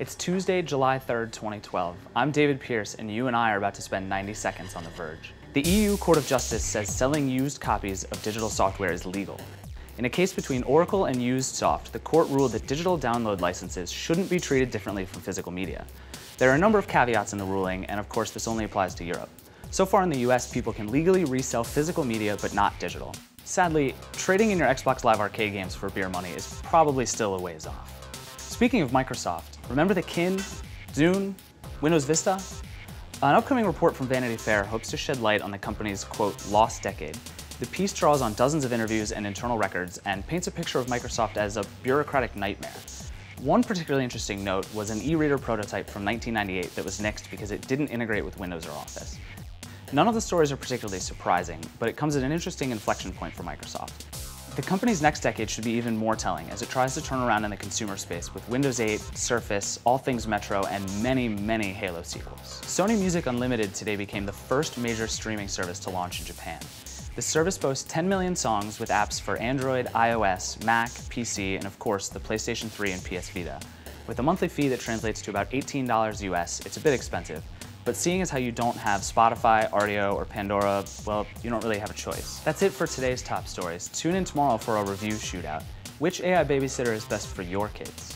It's Tuesday, July 3rd, 2012. I'm David Pierce, and you and I are about to spend 90 seconds on The Verge. The EU Court of Justice says selling used copies of digital software is legal. In a case between Oracle and UsedSoft, the court ruled that digital download licenses shouldn't be treated differently from physical media. There are a number of caveats in the ruling, and of course this only applies to Europe. So far in the US, people can legally resell physical media, but not digital. Sadly, trading in your Xbox Live Arcade games for beer money is probably still a ways off. Speaking of Microsoft, remember the Kin, Zune, Windows Vista? An upcoming report from Vanity Fair hopes to shed light on the company's, quote, lost decade. The piece draws on dozens of interviews and internal records and paints a picture of Microsoft as a bureaucratic nightmare. One particularly interesting note was an e-reader prototype from 1998 that was nixed because it didn't integrate with Windows or Office. None of the stories are particularly surprising, but it comes at an interesting inflection point for Microsoft. The company's next decade should be even more telling as it tries to turn around in the consumer space with Windows 8, Surface, all things Metro, and many, many Halo sequels. Sony Music Unlimited today became the first major streaming service to launch in Japan. The service boasts 10 million songs with apps for Android, iOS, Mac, PC, and of course the PlayStation 3 and PS Vita. With a monthly fee that translates to about $18 US, it's a bit expensive. But seeing as how you don't have Spotify, Rdio, or Pandora, well, you don't really have a choice. That's it for today's top stories. Tune in tomorrow for a review shootout. Which AI babysitter is best for your kids?